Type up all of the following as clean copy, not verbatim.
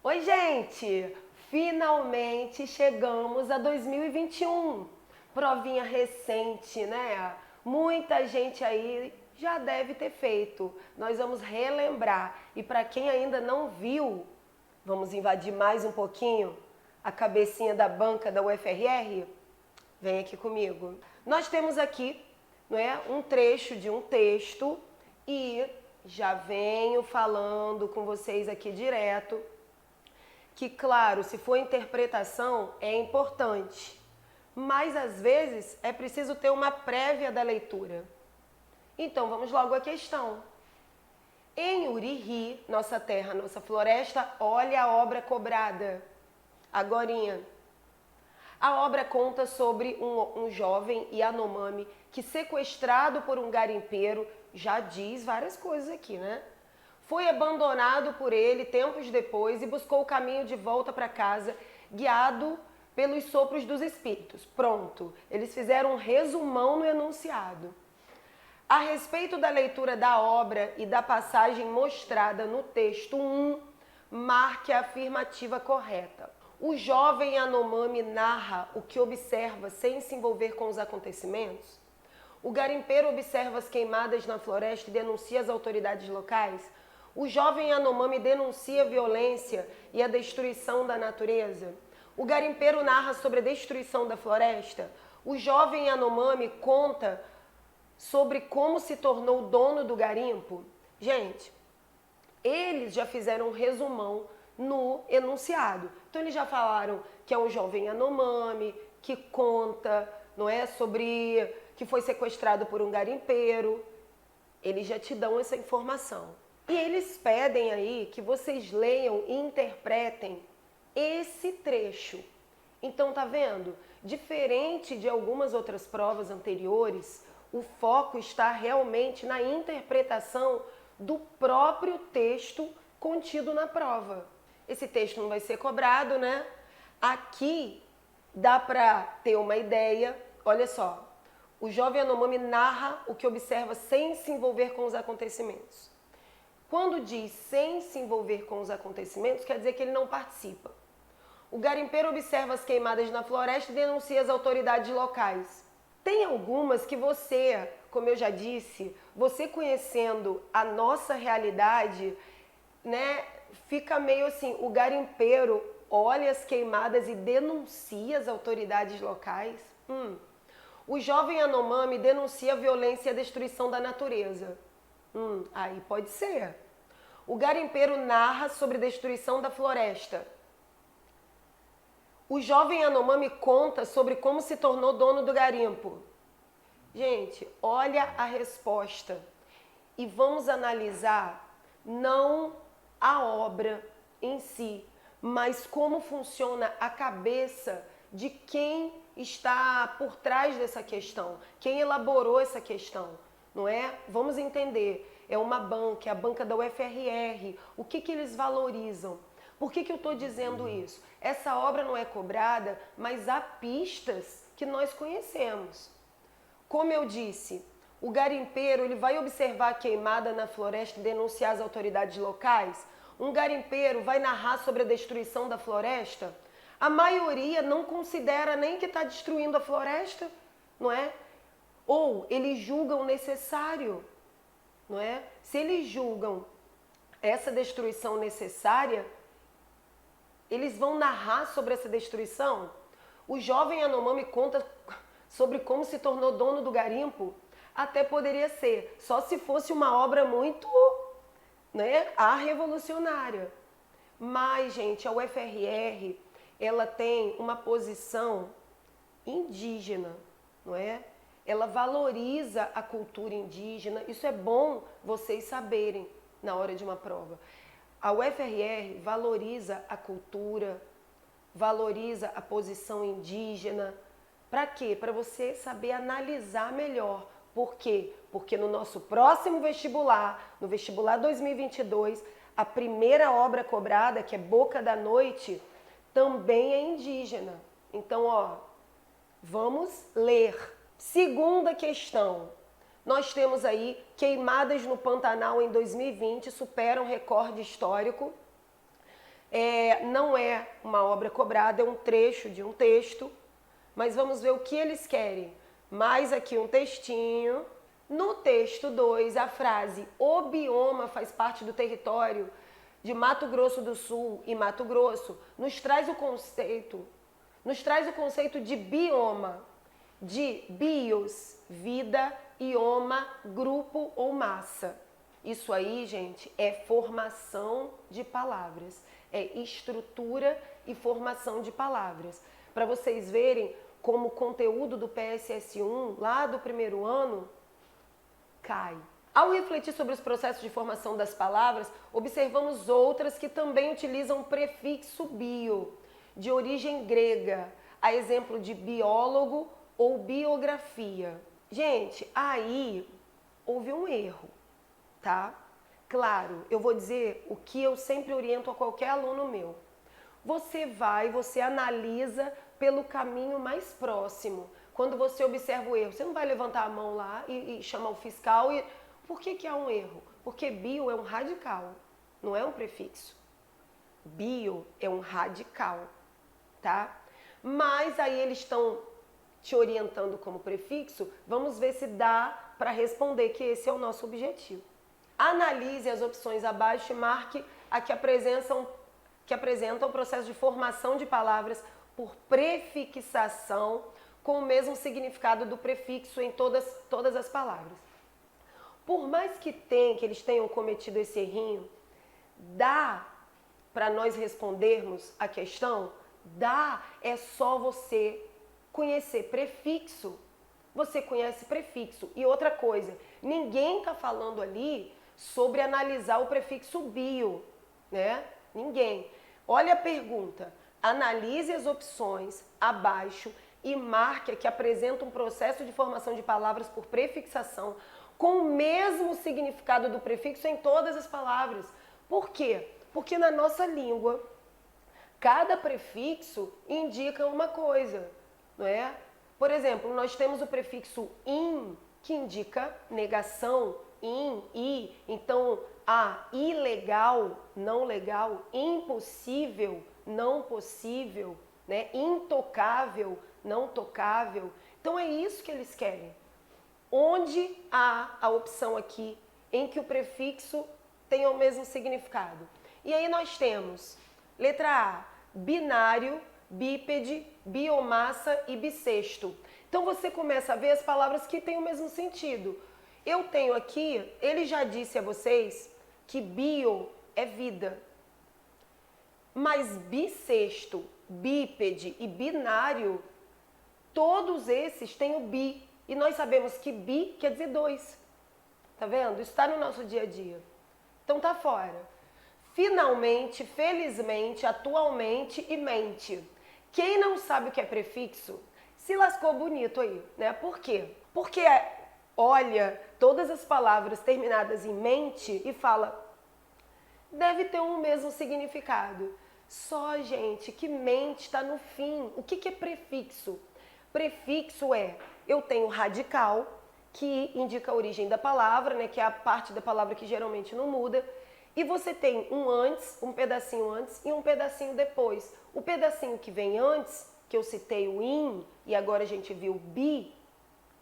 Oi, gente! Finalmente chegamos a 2021. Provinha recente, né? Muita gente aí já deve ter feito. Nós vamos relembrar. E para quem ainda não viu, vamos invadir mais um pouquinho a cabecinha da banca da UFRR? Vem aqui comigo. Nós temos aqui, não é, um trecho de um texto e já venho falando com vocês aqui direto que, claro, se for interpretação é importante, mas às vezes é preciso ter uma prévia da leitura. Então vamos logo à questão. Em Uriri, nossa terra, nossa floresta, olha a obra cobrada. Agorinha. A obra conta sobre um jovem Yanomami que, sequestrado por um garimpeiro, já diz várias coisas aqui, né? Foi abandonado por ele tempos depois e buscou o caminho de volta para casa, guiado pelos sopros dos espíritos. Pronto, eles fizeram um resumão no enunciado. A respeito da leitura da obra e da passagem mostrada no texto 1, marque a afirmativa correta. O jovem Yanomami narra o que observa sem se envolver com os acontecimentos? O garimpeiro observa as queimadas na floresta e denuncia as autoridades locais? O jovem Yanomami denuncia a violência e a destruição da natureza? O garimpeiro narra sobre a destruição da floresta? O jovem Yanomami conta sobre como se tornou dono do garimpo? Gente, eles já fizeram um resumão no enunciado. Então eles já falaram que é um jovem Yanomami, que conta, não é, sobre que foi sequestrado por um garimpeiro. Eles já te dão essa informação. E eles pedem aí que vocês leiam e interpretem esse trecho. Então, tá vendo? Diferente de algumas outras provas anteriores, o foco está realmente na interpretação do próprio texto contido na prova. Esse texto não vai ser cobrado, né? Aqui dá para ter uma ideia. Olha só, o jovem Yanomami narra o que observa sem se envolver com os acontecimentos. Quando diz sem se envolver com os acontecimentos, quer dizer que ele não participa. O garimpeiro observa as queimadas na floresta e denuncia as autoridades locais. Tem algumas que você, como eu já disse, você conhecendo a nossa realidade, né, fica meio assim, o garimpeiro olha as queimadas e denuncia as autoridades locais. O jovem Yanomami denuncia a violência e a destruição da natureza. Aí pode ser. O garimpeiro narra sobre a destruição da floresta. O jovem Yanomami conta sobre como se tornou dono do garimpo. Gente, olha a resposta. E vamos analisar não a obra em si, mas como funciona a cabeça de quem está por trás dessa questão, quem elaborou essa questão, não é? Vamos entender. É uma banca, é a banca da UFRR. O que eles valorizam? Por que eu estou dizendo isso? Essa obra não é cobrada, mas há pistas que nós conhecemos. Como eu disse, o garimpeiro ele vai observar a queimada na floresta e denunciar as autoridades locais. Um garimpeiro vai narrar sobre a destruição da floresta. A maioria não considera nem que está destruindo a floresta, não é? Ou eles julgam necessário, não é? Se eles julgam essa destruição necessária, eles vão narrar sobre essa destruição. O jovem Yanomami conta sobre como se tornou dono do garimpo. Até poderia ser, só se fosse uma obra muito, né, revolucionária. Mas, gente, a UFRR, ela tem uma posição indígena, não é? Ela valoriza a cultura indígena. Isso é bom vocês saberem na hora de uma prova. A UFRR valoriza a cultura, valoriza a posição indígena. Para quê? Para você saber analisar melhor. Por quê? Porque no nosso próximo vestibular, no vestibular 2022, a primeira obra cobrada, que é Boca da Noite, também é indígena. Então, ó, vamos ler. Segunda questão. Nós temos aí Queimadas no Pantanal em 2020, supera um recorde histórico. Não é uma obra cobrada, é um trecho de um texto, mas vamos ver o que eles querem. Mais aqui um textinho. No texto 2, a frase "o bioma faz parte do território de Mato Grosso do Sul e Mato Grosso" nos traz o conceito de bioma, de bios, vida, ioma, grupo ou massa. Isso aí, gente, é formação de palavras, é estrutura e formação de palavras. Para vocês verem como o conteúdo do PSS1, lá do primeiro ano, cai. Ao refletir sobre os processos de formação das palavras, observamos outras que também utilizam o prefixo bio, de origem grega, a exemplo de biólogo ou biografia. Gente, aí houve um erro, tá? Claro, eu vou dizer o que eu sempre oriento a qualquer aluno meu. Você analisa pelo caminho mais próximo. Quando você observa o erro, você não vai levantar a mão lá e chamar o fiscal e... Por que há um erro? Porque bio é um radical, não é um prefixo. Bio é um radical, tá? Mas aí eles estão te orientando como prefixo, vamos ver se dá para responder, que esse é o nosso objetivo. Analise as opções abaixo e marque a que apresentam o processo de formação de palavras por prefixação com o mesmo significado do prefixo em todas as palavras. Por mais que eles tenham cometido esse errinho, dá para nós respondermos a questão? Dá, é só você conhecer prefixo. Você conhece prefixo. E outra coisa, ninguém está falando ali sobre analisar o prefixo bio, né? Ninguém. Olha a pergunta. Analise as opções abaixo e marque a que apresenta um processo de formação de palavras por prefixação com o mesmo significado do prefixo em todas as palavras. Por quê? Porque na nossa língua, cada prefixo indica uma coisa, não é? Por exemplo, nós temos o prefixo in, que indica negação, i. Então, ilegal, não legal, impossível, não possível, né? Intocável, não tocável. Então, é isso que eles querem. Onde há a opção aqui em que o prefixo tem o mesmo significado. E aí nós temos, letra A, binário, bípede, biomassa e bissexto. Então você começa a ver as palavras que têm o mesmo sentido. Eu tenho aqui, ele já disse a vocês que bio é vida. Mas bissexto, bípede e binário, todos esses têm o bi. E nós sabemos que bi quer dizer dois. Tá vendo? Isso está no nosso dia a dia. Então tá fora. Finalmente, felizmente, atualmente e mente. Quem não sabe o que é prefixo, se lascou bonito aí, né? Por quê? Porque olha todas as palavras terminadas em mente e fala, deve ter um mesmo significado. Só, gente, que mente está no fim. O que é prefixo? Prefixo eu tenho radical, que indica a origem da palavra, né, que é a parte da palavra que geralmente não muda, e você tem um antes, um pedacinho antes e um pedacinho depois. O pedacinho que vem antes, que eu citei o in, e agora a gente viu bi,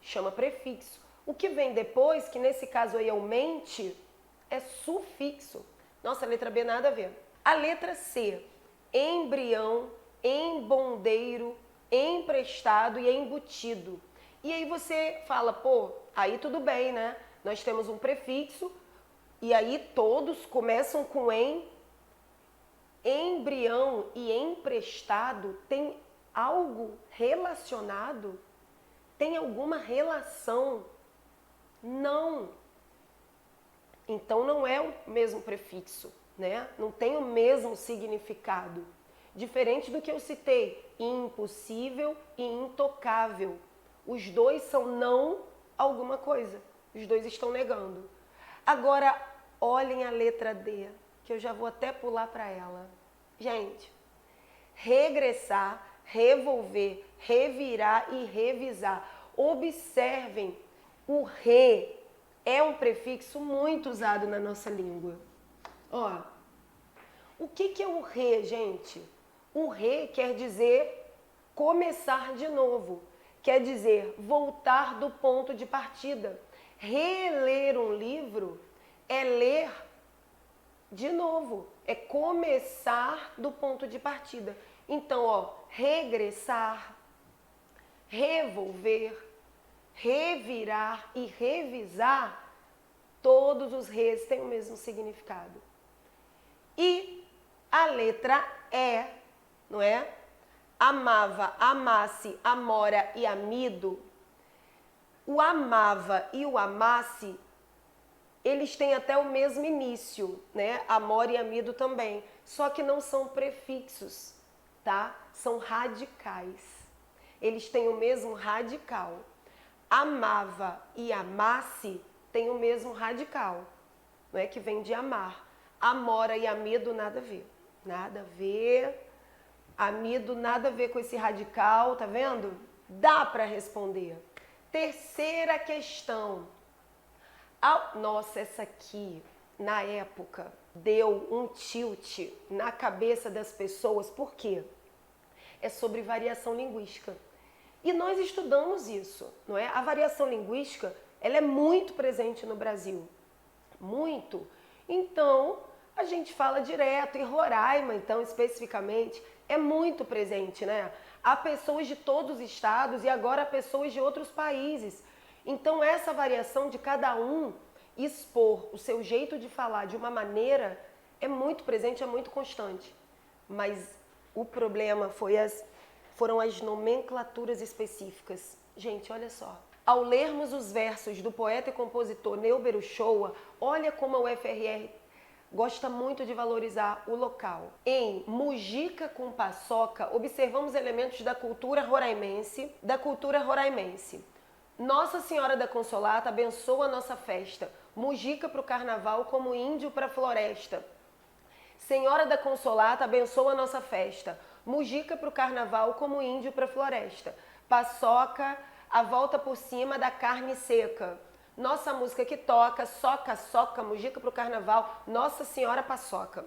chama prefixo. O que vem depois, que nesse caso aí é o mente, é sufixo. Nossa, a letra B nada a ver. A letra C, embrião, embondeiro, emprestado e embutido. E aí você fala, aí tudo bem, né? Nós temos um prefixo e aí todos começam com embrião e emprestado. Tem algo relacionado? Tem alguma relação? Não. Então não é o mesmo prefixo, né? Não tem o mesmo significado. Diferente do que eu citei, impossível e intocável. Os dois são não alguma coisa. Os dois estão negando. Agora, olhem a letra D, que eu já vou até pular para ela. Gente, regressar, revolver, revirar e revisar. Observem O re é um prefixo muito usado na nossa língua. Ó, o que é o re, gente? O re quer dizer começar de novo, quer dizer voltar do ponto de partida. Reler um livro é ler de novo, é começar do ponto de partida. Então, ó, regressar, revolver, revirar e revisar, todos os res têm o mesmo significado. E a letra E, não é? Amava, amasse, amora e amido. O amava e o amasse, eles têm até o mesmo início, né? Amor e amido também. Só que não são prefixos, tá? São radicais. Eles têm o mesmo radical. Amava e amasse têm o mesmo radical, não é? Que vem de amar. Amora e amido, nada a ver. Nada a ver. Amido, nada a ver com esse radical, tá vendo? Dá para responder. Terceira questão. Nossa, essa aqui, na época, deu um tilt na cabeça das pessoas. Por quê? É sobre variação linguística. E nós estudamos isso, não é? A variação linguística, ela é muito presente no Brasil. Muito. Então, a gente fala direto. E Roraima, então, especificamente, é muito presente, né? Há pessoas de todos os estados e agora há pessoas de outros países. Então, essa variação de cada um expor o seu jeito de falar de uma maneira é muito presente, é muito constante. Mas o problema foram as nomenclaturas específicas. Gente, olha só. Ao lermos os versos do poeta e compositor Neuber Uchoa, olha como a UFRR gosta muito de valorizar o local. Em Mujica com Paçoca, observamos elementos da cultura roraimense. Nossa Senhora da Consolata abençoa a nossa festa. Mujica para o carnaval como índio para a floresta. Senhora da Consolata abençoa a nossa festa. Mujica para o carnaval como índio para a floresta. Paçoca, a volta por cima da carne seca. Nossa música que toca, soca, soca, mujica para o carnaval, Nossa Senhora Paçoca.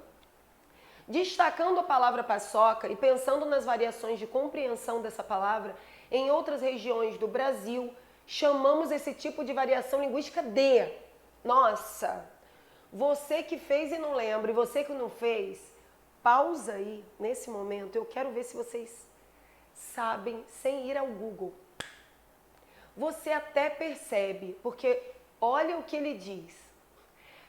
Destacando a palavra paçoca e pensando nas variações de compreensão dessa palavra, em outras regiões do Brasil, chamamos esse tipo de variação linguística de... Nossa, você que fez e não lembra, e você que não fez, pausa aí, nesse momento, eu quero ver se vocês sabem, sem ir ao Google. Você até percebe, porque olha o que ele diz.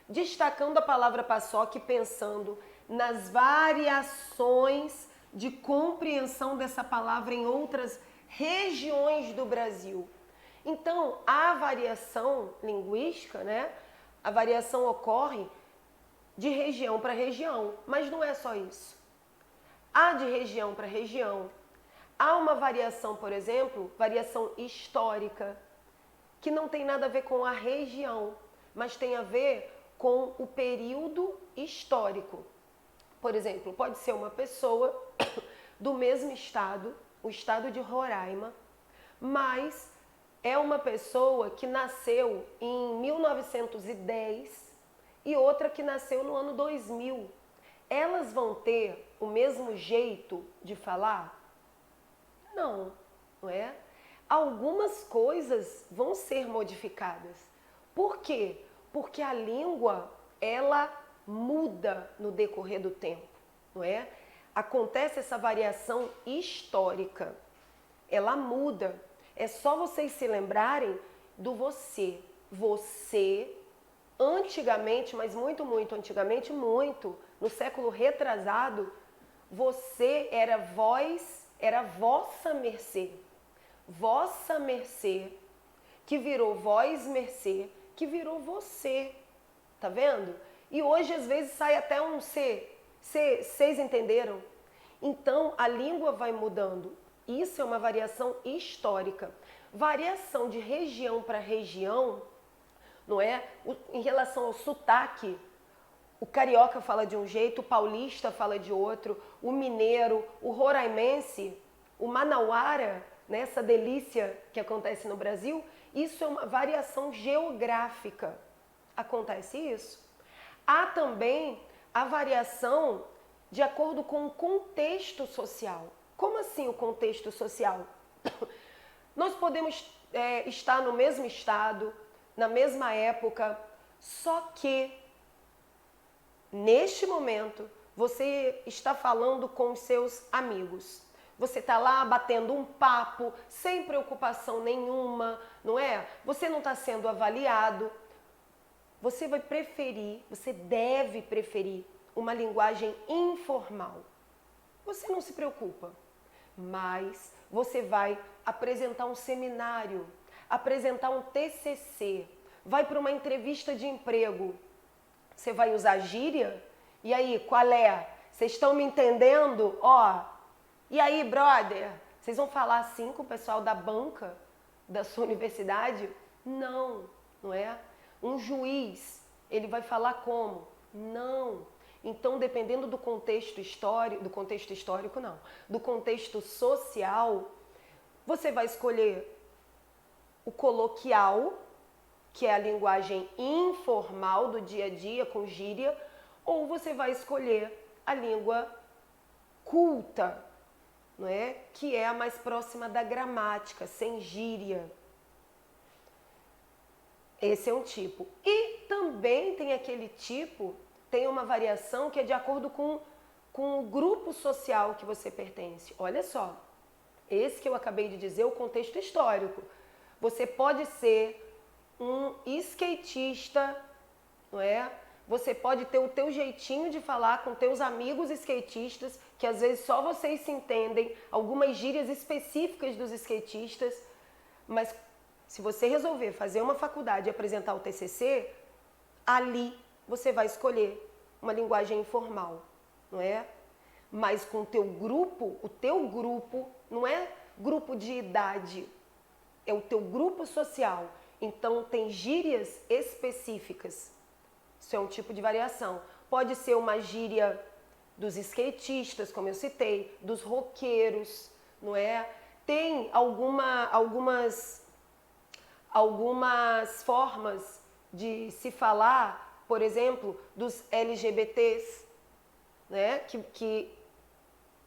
Destacando a palavra paçoca e pensando nas variações de compreensão dessa palavra em outras regiões do Brasil. Então, a variação linguística, né? A variação ocorre de região para região, mas não é só isso. Há de região para região. Há uma variação, por exemplo, variação histórica, que não tem nada a ver com a região, mas tem a ver com o período histórico. Por exemplo, pode ser uma pessoa do mesmo estado, o estado de Roraima, mas é uma pessoa que nasceu em 1910 e outra que nasceu no ano 2000. Elas vão ter o mesmo jeito de falar? Não, não é? Algumas coisas vão ser modificadas. Por quê? Porque a língua, ela muda no decorrer do tempo, não é? Acontece essa variação histórica. Ela muda. É só vocês se lembrarem do você. Você, antigamente, mas muito, muito antigamente, muito, no século retrasado, você era vossa mercê. Vossa mercê, que virou vós mercê, que virou você. Tá vendo? E hoje, às vezes, sai até um C. Vocês entenderam? Então, a língua vai mudando. Isso é uma variação histórica. Variação de região para região, não é? Em relação ao sotaque, o carioca fala de um jeito, o paulista fala de outro, o mineiro, o roraimense, o manauara, né? Essa delícia que acontece no Brasil, Isso é uma variação geográfica. Acontece isso. Há também a variação de acordo com o contexto social. Como assim o contexto social? Nós podemos estar no mesmo estado, na mesma época, só que neste momento você está falando com os seus amigos. Você está lá batendo um papo, sem preocupação nenhuma, não é? Você não está sendo avaliado. Você vai preferir, você deve preferir uma linguagem informal. Você não se preocupa, mas você vai apresentar um seminário, apresentar um TCC, vai para uma entrevista de emprego. Você vai usar gíria? E aí, qual é? Vocês estão me entendendo? Ó, e aí, brother? Vocês vão falar assim com o pessoal da banca da sua universidade? Não, não é? Um juiz, ele vai falar como? Não. Então, dependendo do contexto histórico, do contexto social, você vai escolher o coloquial, que é a linguagem informal do dia a dia, com gíria, ou você vai escolher a língua culta, não é? Que é a mais próxima da gramática, sem gíria. Esse é um tipo. E também tem aquele tipo, tem uma variação que é de acordo com o grupo social que você pertence. Olha só, esse que eu acabei de dizer é o contexto histórico. Você pode ser um skatista, não é? Você pode ter o teu jeitinho de falar com teus amigos skatistas, que às vezes só vocês se entendem, algumas gírias específicas dos skatistas, mas se você resolver fazer uma faculdade e apresentar o TCC, ali você vai escolher uma linguagem informal, não é? Mas com o teu grupo não é grupo de idade, é o teu grupo social. Então tem gírias específicas. Isso é um tipo de variação. Pode ser uma gíria dos skatistas, como eu citei, dos roqueiros, não é? Tem algumas formas de se falar, por exemplo, dos LGBTs, né? Que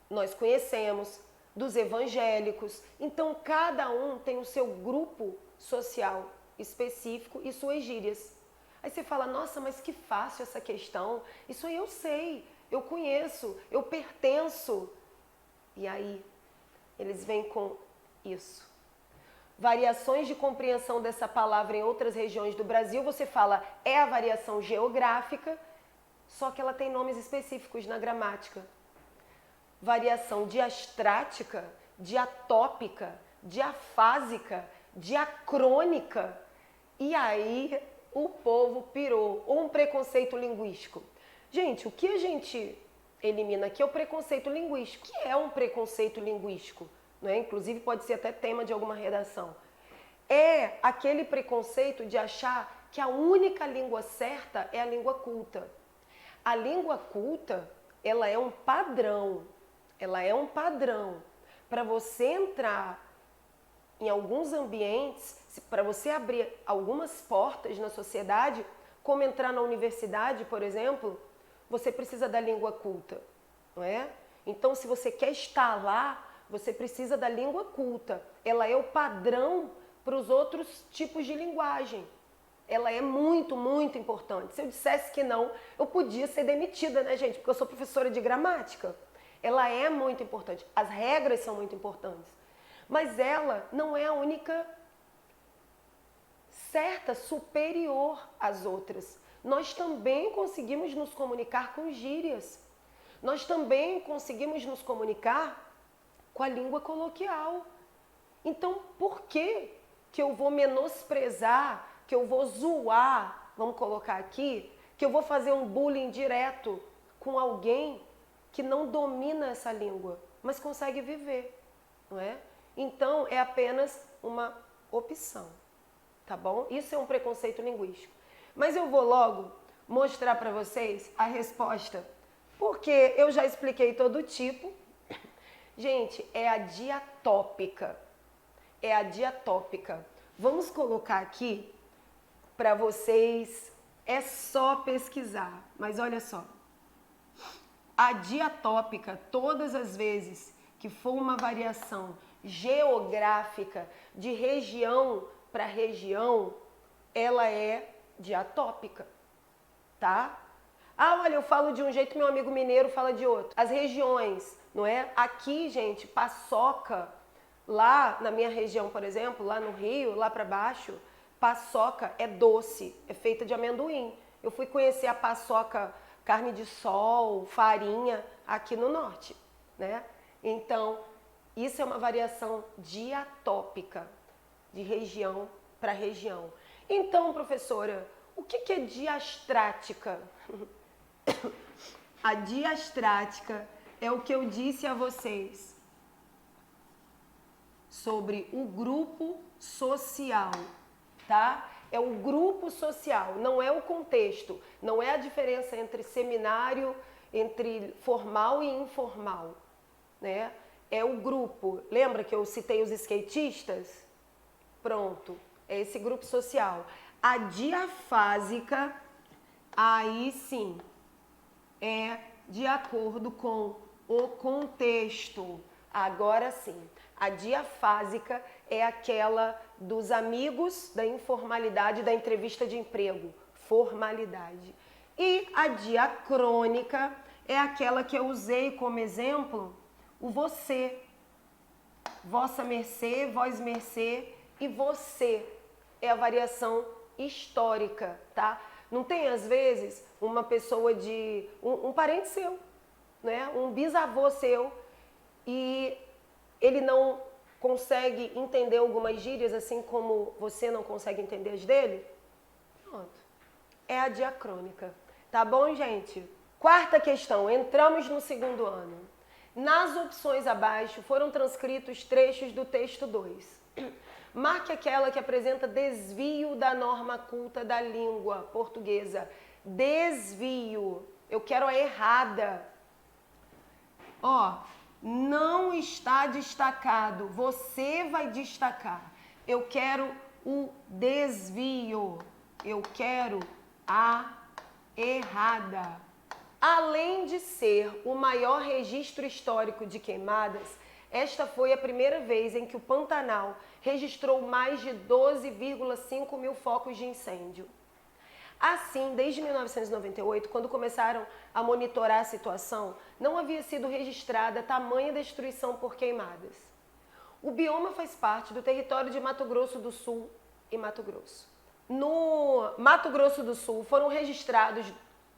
nós conhecemos, dos evangélicos. Então, cada um tem o seu grupo social específico e suas gírias. Aí você fala, nossa, mas que fácil essa questão. Isso aí eu sei, eu conheço, eu pertenço. E aí, eles vêm com isso. Variações de compreensão dessa palavra em outras regiões do Brasil, você fala, é a variação geográfica, só que ela tem nomes específicos na gramática. Variação diastrática, diatópica, diafásica, diacrônica. E aí o povo pirou. Ou um preconceito linguístico. Gente, o que a gente elimina aqui é o preconceito linguístico. O que é um preconceito linguístico? Não é? Inclusive pode ser até tema de alguma redação. É aquele preconceito de achar que a única língua certa é a língua culta. A língua culta, ela é um padrão. Ela é um padrão. Para você entrar em alguns ambientes, para você abrir algumas portas na sociedade, como entrar na universidade, por exemplo, você precisa da língua culta, não é? Então, se você quer estar lá, você precisa da língua culta. Ela é o padrão para os outros tipos de linguagem. Ela é muito, muito importante. Se eu dissesse que não, eu podia ser demitida, né, gente? Porque eu sou professora de gramática. Ela é muito importante. As regras são muito importantes. Mas ela não é a única certa, superior às outras. Nós também conseguimos nos comunicar com gírias. Nós também conseguimos nos comunicar com a língua coloquial. Então, por que eu vou menosprezar, que eu vou zoar, vamos colocar aqui, que eu vou fazer um bullying direto com alguém que não domina essa língua, mas consegue viver, não é? Então, é apenas uma opção, tá bom? Isso é um preconceito linguístico. Mas eu vou logo mostrar para vocês a resposta, porque eu já expliquei todo tipo. Gente, é a diatópica. É a diatópica. Vamos colocar aqui para vocês, é só pesquisar, mas olha só. A diatópica, todas as vezes que for uma variação geográfica de região para região, ela é diatópica, tá? Ah, olha, eu falo de um jeito, meu amigo mineiro fala de outro. As regiões, não é? Aqui, gente, paçoca, lá na minha região, por exemplo, lá no Rio, lá para baixo, paçoca é doce, é feita de amendoim. Eu fui conhecer a paçoca carne de sol, farinha, aqui no norte, né? Então, isso é uma variação diatópica, de região para região. Então, professora, o que é diastrática? A diastrática é o que eu disse a vocês sobre o grupo social, tá? É o grupo social, não é o contexto, não é a diferença entre seminário, entre formal e informal, né? É o grupo. Lembra que eu citei os skatistas? Pronto, é esse grupo social. A diafásica, aí sim, é de acordo com o contexto. Agora sim, a diafásica é aquela dos amigos da informalidade, da entrevista de emprego, formalidade. E a diacrônica é aquela que eu usei como exemplo, o você, vossa mercê, vós mercê e você. É a variação histórica, tá? Não tem, às vezes, uma pessoa de... um parente seu, né? Um bisavô seu, e ele não consegue entender algumas gírias, assim como você não consegue entender as dele? Pronto. É a diacrônica. Tá bom, gente? Quarta questão. Entramos no segundo ano. Nas opções abaixo foram transcritos trechos do texto 2. Marque aquela que apresenta desvio da norma culta da língua portuguesa. Desvio. Eu quero a errada. Ó, não está destacado. Você vai destacar. Eu quero o desvio. Eu quero a errada. Além de ser o maior registro histórico de queimadas, esta foi a primeira vez em que o Pantanal registrou mais de 12,5 mil focos de incêndio. Assim, desde 1998, quando começaram a monitorar a situação, não havia sido registrada tamanha destruição por queimadas. O bioma faz parte do território de Mato Grosso do Sul e Mato Grosso. No Mato Grosso do Sul foram registrados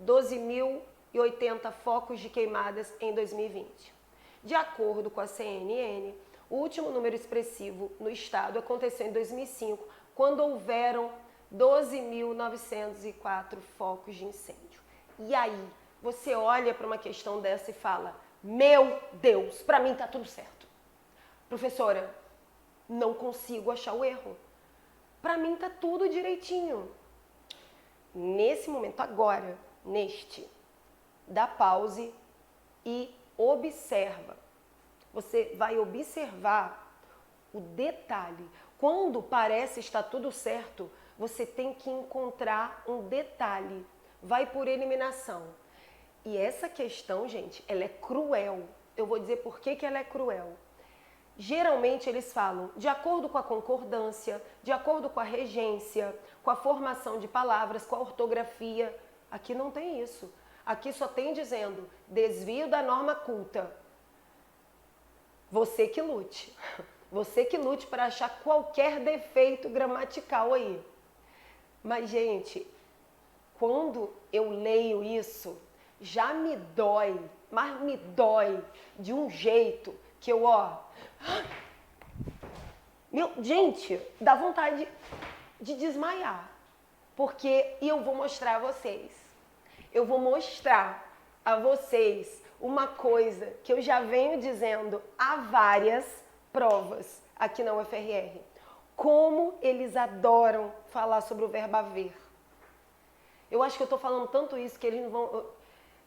12.080 focos de queimadas em 2020. De acordo com a CNN, o último número expressivo no estado aconteceu em 2005, quando houveram 12.904 focos de incêndio. E aí, você olha para uma questão dessa e fala, meu Deus, para mim tá tudo certo. Professora, não consigo achar o erro. Para mim tá tudo direitinho. Nesse momento, agora, dá pause e observa. Você vai observar o detalhe. Quando parece estar tudo certo, você tem que encontrar um detalhe. Vai por eliminação. E essa questão, gente, ela é cruel. Eu vou dizer por que ela é cruel. Geralmente eles falam de acordo com a concordância, de acordo com a regência, com a formação de palavras, com a ortografia. Aqui não tem isso. Aqui só tem dizendo desvio da norma culta. Você que lute. Você que lute para achar qualquer defeito gramatical aí. Mas, gente, quando eu leio isso, já me dói, mas me dói de um jeito que eu, gente, dá vontade de desmaiar. Porque, e eu vou mostrar a vocês. Eu vou mostrar a vocês uma coisa que eu já venho dizendo há várias provas aqui na UFRR. Como eles adoram falar sobre o verbo haver. Eu acho que eu estou falando tanto isso que eles não vão,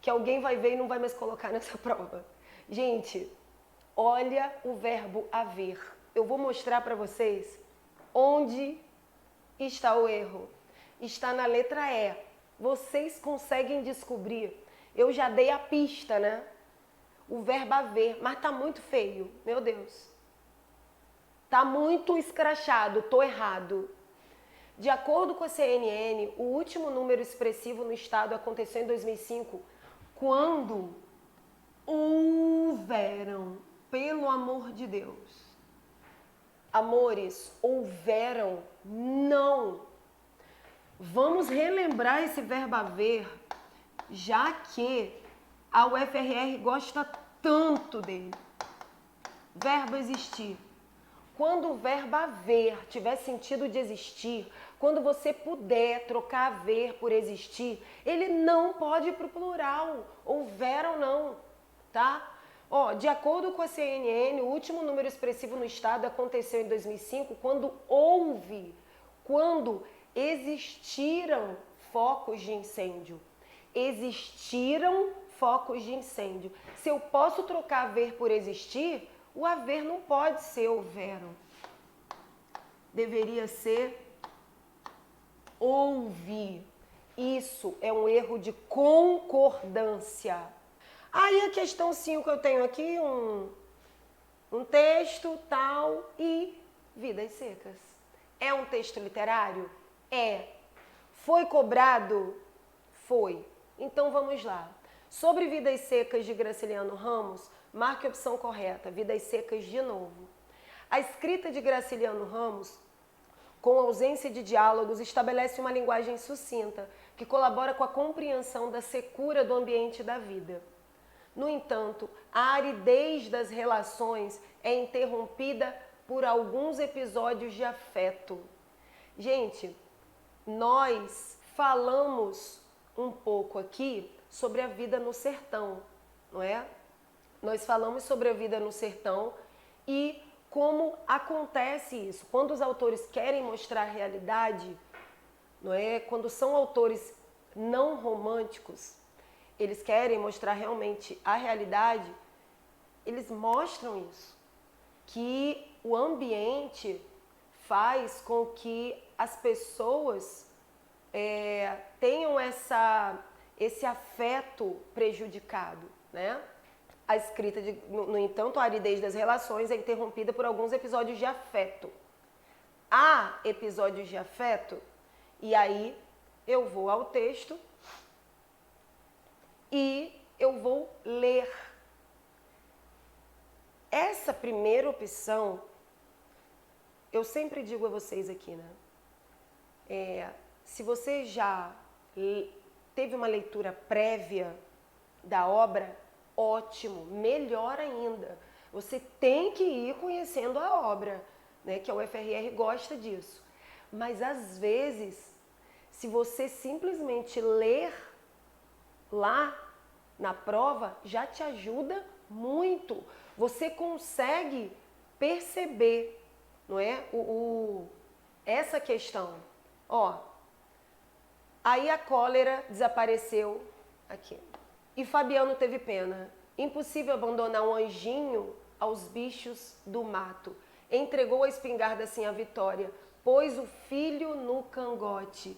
que alguém vai ver e não vai mais colocar nessa prova. Gente, olha o verbo haver. Eu vou mostrar para vocês onde está o erro? Está na letra E. Vocês conseguem descobrir? Eu já dei a pista, né? O verbo haver, mas tá muito feio, meu Deus. Tá muito escrachado, tô errado. De acordo com a CNN, o último número expressivo no estado aconteceu em 2005, quando houveram, pelo amor de Deus. Amores, houveram, não. Vamos relembrar esse verbo haver, já que a UFRR gosta tanto dele. Verbo existir. Quando o verbo haver tiver sentido de existir, quando você puder trocar haver por existir, ele não pode ir para o plural, houver ou não, tá? Ó, de acordo com a CNN, o último número expressivo no estado aconteceu em 2005, quando existiram focos de incêndio. Existiram focos de incêndio. Se eu posso trocar haver por existir, o haver não pode ser houveram. Deveria ser houve. Isso é um erro de concordância. Aí a questão 5 eu tenho aqui um texto, tal, e vidas secas. É um texto literário? É. Foi cobrado? Foi. Então vamos lá. Sobre Vidas Secas de Graciliano Ramos, marque a opção correta, Vidas Secas de novo. A escrita de Graciliano Ramos, com ausência de diálogos, estabelece uma linguagem sucinta, que colabora com a compreensão da secura do ambiente da vida. No entanto, a aridez das relações é interrompida por alguns episódios de afeto. Gente, nós falamos um pouco aqui sobre a vida no sertão, não é? Nós falamos sobre a vida no sertão e como acontece isso. Quando os autores querem mostrar a realidade, não é? Quando são autores não românticos, eles querem mostrar realmente a realidade, eles mostram isso. Que o ambiente faz com que as pessoas tenham esse afeto prejudicado, né? A escrita, no entanto, a aridez das relações é interrompida por alguns episódios de afeto. Há episódios de afeto, e aí eu vou ao texto e eu vou ler. Essa primeira opção, eu sempre digo a vocês aqui, né? Se você já teve uma leitura prévia da obra, ótimo, melhor ainda. Você tem que ir conhecendo a obra, né? Que a UFRR gosta disso. Mas às vezes, se você simplesmente ler lá na prova, já te ajuda muito. Você consegue perceber, não é? Essa questão. Ó, aí a cólera desapareceu aqui. E Fabiano teve pena. Impossível abandonar um anjinho aos bichos do mato. Entregou a espingarda assim a vitória, pôs o filho no cangote.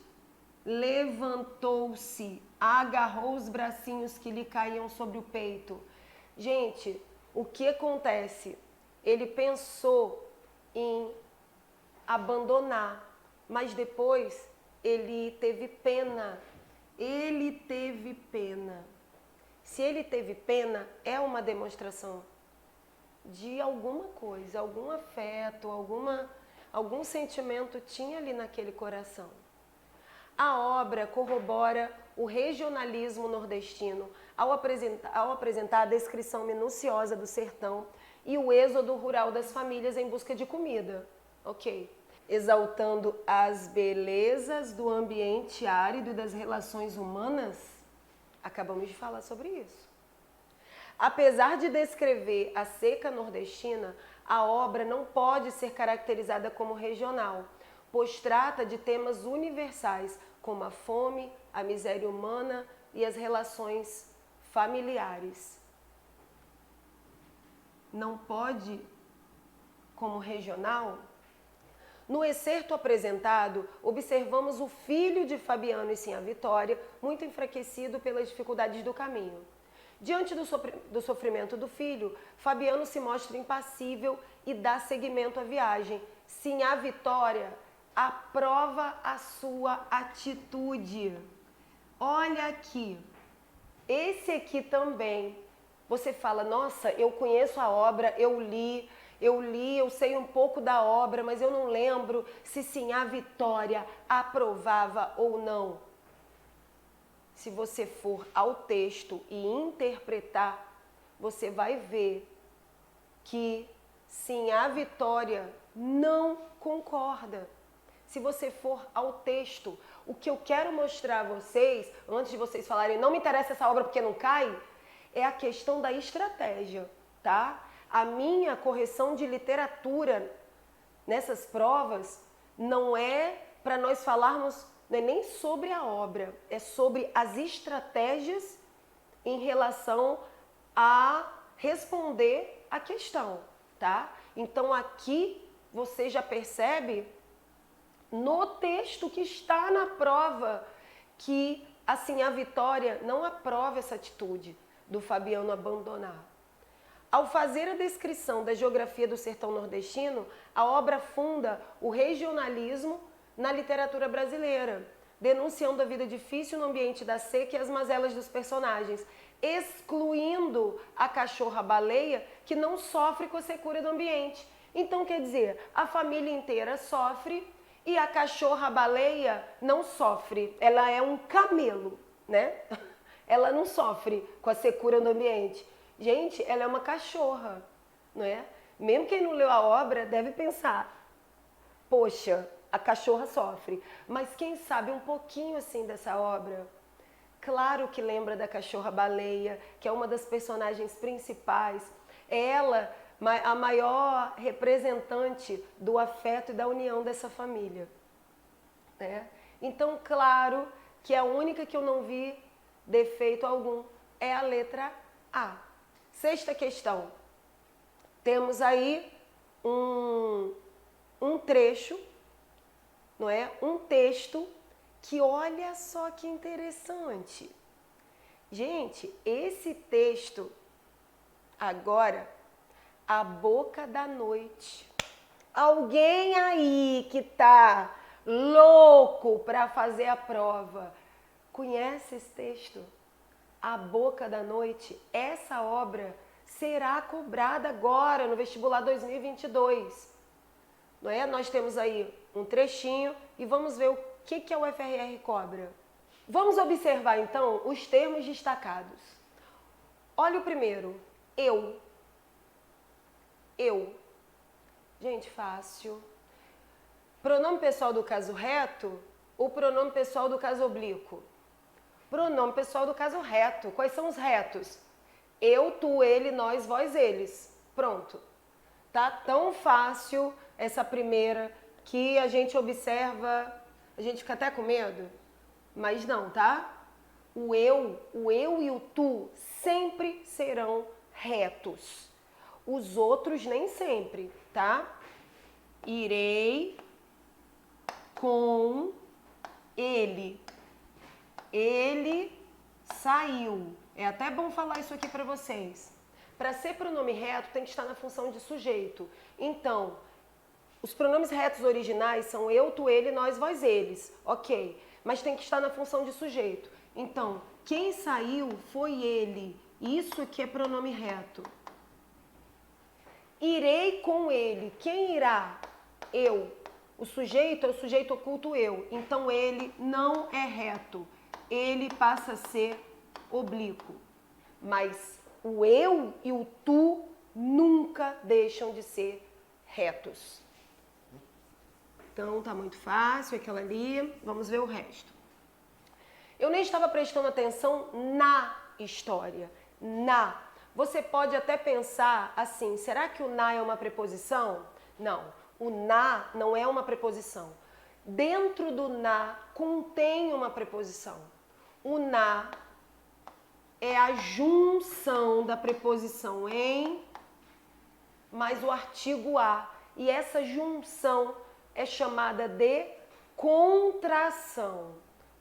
Levantou-se, agarrou os bracinhos que lhe caíam sobre o peito. Gente, o que acontece? Ele pensou em abandonar, mas depois ele teve pena. Ele teve pena. Se ele teve pena, é uma demonstração de alguma coisa, algum afeto, algum sentimento tinha ali naquele coração. A obra corrobora o regionalismo nordestino ao apresentar a descrição minuciosa do sertão e o êxodo rural das famílias em busca de comida. Ok. Exaltando as belezas do ambiente árido e das relações humanas, acabamos de falar sobre isso. Apesar de descrever a seca nordestina, a obra não pode ser caracterizada como regional, pois trata de temas universais como a fome, a miséria humana e as relações familiares. Não pode, como regional, No excerto apresentado, observamos o filho de Fabiano e Sinhá Vitória, muito enfraquecido pelas dificuldades do caminho. Diante do sofrimento do filho, Fabiano se mostra impassível e dá seguimento à viagem. Sinhá Vitória aprova a sua atitude. Olha aqui, esse aqui também. Você fala, nossa, eu conheço a obra, eu li, eu sei um pouco da obra, mas eu não lembro se Sinhá Vitória aprovava ou não. Se você for ao texto e interpretar, você vai ver que Sinhá Vitória não concorda. Se você for ao texto, o que eu quero mostrar a vocês, antes de vocês falarem, não me interessa essa obra porque não cai, é a questão da estratégia, tá? A minha correção de literatura nessas provas não é para nós falarmos, não é nem sobre a obra, é sobre as estratégias em relação a responder a questão, tá? Então aqui você já percebe no texto que está na prova que assim a Vitória não aprova essa atitude do Fabiano abandonar. Ao fazer a descrição da geografia do sertão nordestino, a obra funda o regionalismo na literatura brasileira, denunciando a vida difícil no ambiente da seca e as mazelas dos personagens, excluindo a cachorra-baleia que não sofre com a secura do ambiente. Então, quer dizer, a família inteira sofre e a cachorra-baleia não sofre. Ela é um camelo, né? Ela não sofre com a secura do ambiente. Gente, ela é uma cachorra, não é? Mesmo quem não leu a obra deve pensar, poxa, a cachorra sofre. Mas quem sabe um pouquinho assim dessa obra, claro que lembra da cachorra-baleia, que é uma das personagens principais. Ela, a maior representante do afeto e da união dessa família, né? Então, claro que a única que eu não vi defeito algum é a letra A. Sexta questão. Temos aí um trecho, não é? Um texto que olha só que interessante. Gente, esse texto agora, A Boca da Noite. Alguém aí que tá louco para fazer a prova, conhece esse texto? A Boca da Noite, essa obra será cobrada agora no vestibular 2022. Não é? Nós temos aí um trechinho e vamos ver o que a UFRR cobra. Vamos observar então os termos destacados. Olha o primeiro, eu. Eu. Gente, fácil. Pronome pessoal do caso reto ou pronome pessoal do caso oblíquo? Pronome pessoal do caso reto. Quais são os retos? Eu, tu, ele, nós, vós, eles. Pronto. Tá tão fácil essa primeira que a gente observa, a gente fica até com medo. Mas não, tá? O eu e o tu sempre serão retos. Os outros nem sempre, tá? Irei com ele. Ele saiu. É até bom falar isso aqui para vocês. Para ser pronome reto, tem que estar na função de sujeito. Então, os pronomes retos originais são eu, tu, ele, nós, vós, eles. Ok. Mas tem que estar na função de sujeito. Então, quem saiu foi ele. Isso aqui é pronome reto. Irei com ele. Quem irá? Eu. O sujeito é o sujeito oculto eu. Então, ele não é reto. Ele passa a ser oblíquo. Mas o eu e o tu nunca deixam de ser retos. Então, tá muito fácil aquela ali. Vamos ver o resto. Eu nem estava prestando atenção na história. Na. Você pode até pensar assim, será que o na é uma preposição? Não. O na não é uma preposição. Dentro do na contém uma preposição. O na é a junção da preposição em mais o artigo a. E essa junção é chamada de contração.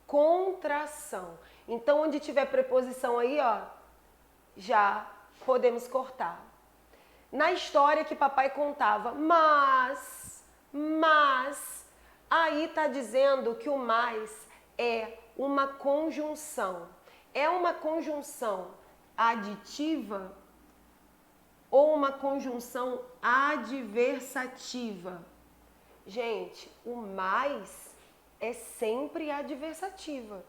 Contração. Então, onde tiver preposição aí, ó, já podemos cortar. Na história que papai contava, mas, aí tá dizendo que o mais é uma conjunção. É uma conjunção aditiva ou uma conjunção adversativa? Gente, o mais é sempre adversativa.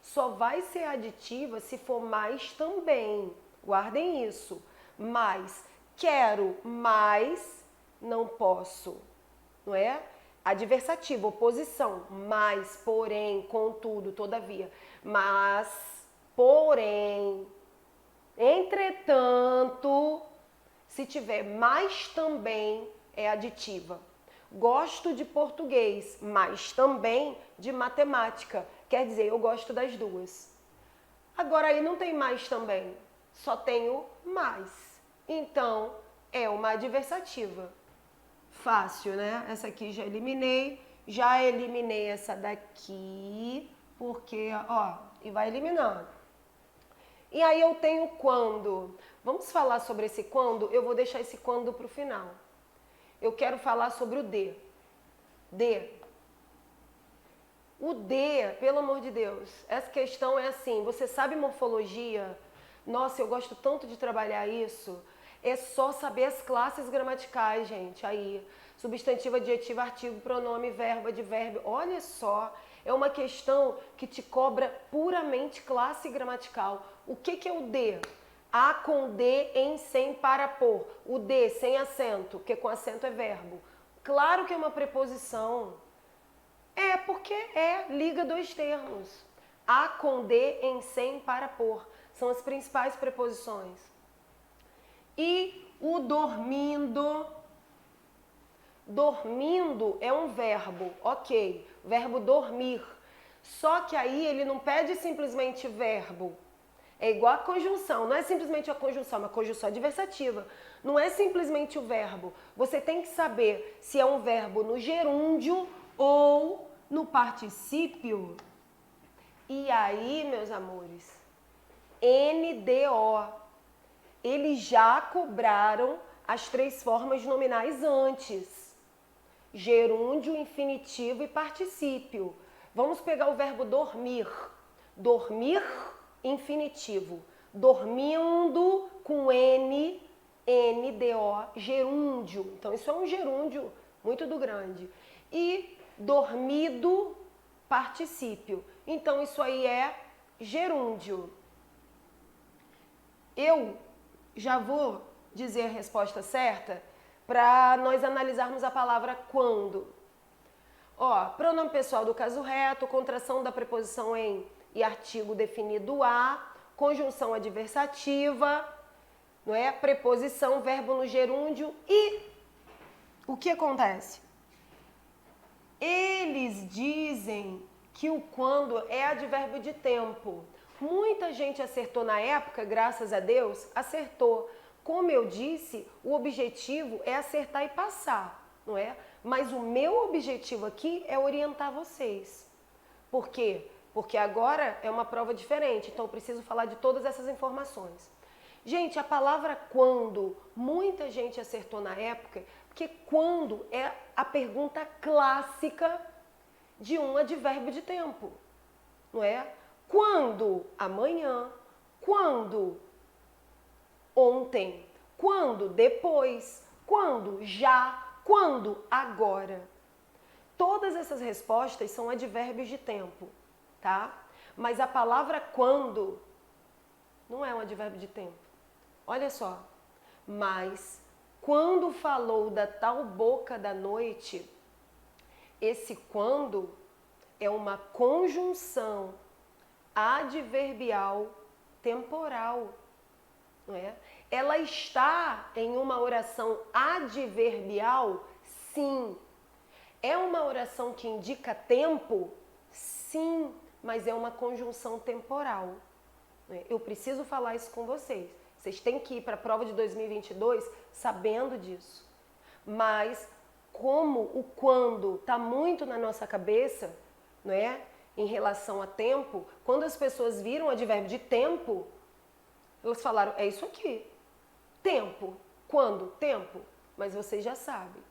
Só vai ser aditiva se for mais também. Guardem isso. Mais. Quero, mas não posso. Não é? Adversativa, oposição. Mas, porém, contudo, todavia. Mas, porém, entretanto, se tiver mais também, é aditiva. Gosto de português, mas também de matemática. Quer dizer, eu gosto das duas. Agora aí não tem mais também, só tenho mais. Então, é uma adversativa. Fácil, né? Essa aqui já eliminei essa daqui, porque, ó, e vai eliminando. E aí eu tenho quando. Vamos falar sobre esse quando? Eu vou deixar esse quando para o final. Eu quero falar sobre o D. D. O D, pelo amor de Deus, essa questão é assim, você sabe morfologia? Nossa, eu gosto tanto de trabalhar isso. É só saber as classes gramaticais, gente, aí. Substantivo, adjetivo, artigo, pronome, verbo, advérbio. Olha só, é uma questão que te cobra puramente classe gramatical. O que é o D? A com D, em, sem, para, por. O D sem acento, porque com acento é verbo. Claro que é uma preposição. É, porque liga dois termos. A com D, em, sem, para, por. São as principais preposições. E o dormindo. Dormindo é um verbo, ok. Verbo dormir. Só que aí ele não pede simplesmente verbo. É igual a conjunção, não é simplesmente a conjunção, é uma conjunção adversativa. Não é simplesmente o verbo. Você tem que saber se é um verbo no gerúndio ou no particípio. E aí, meus amores, NDO. Eles já cobraram as três formas nominais antes. Gerúndio, infinitivo e particípio. Vamos pegar o verbo dormir. Dormir, infinitivo. Dormindo com N, NDO, gerúndio. Então, isso é um gerúndio muito do grande. E dormido, particípio. Então, isso aí é gerúndio. Eu já vou dizer a resposta certa para nós analisarmos a palavra quando. Ó, pronome pessoal do caso reto, contração da preposição em e artigo definido a, conjunção adversativa, não é? Preposição, verbo no gerúndio e o que acontece? Eles dizem que o quando é advérbio de tempo. Muita gente acertou na época, graças a Deus, acertou. Como eu disse, o objetivo é acertar e passar, não é? Mas o meu objetivo aqui é orientar vocês. Por quê? Porque agora é uma prova diferente, então eu preciso falar de todas essas informações. Gente, a palavra quando, muita gente acertou na época, porque quando é a pergunta clássica de um advérbio de tempo, não é? Quando? Amanhã. Quando? Ontem. Quando? Depois. Quando? Já. Quando? Agora. Todas essas respostas são advérbios de tempo, tá? Mas a palavra quando não é um advérbio de tempo. Olha só. Mas quando falou da tal boca da noite, esse quando é uma conjunção adverbial temporal, não é? Ela está em uma oração adverbial? Sim. É uma oração que indica tempo? Sim, mas é uma conjunção temporal. Eu preciso falar isso com vocês. Vocês têm que ir para a prova de 2022 sabendo disso. Mas como o quando está muito na nossa cabeça, não é? Em relação a tempo, quando as pessoas viram o advérbio de tempo, elas falaram, é isso aqui. Tempo. Quando? Tempo. Mas vocês já sabem.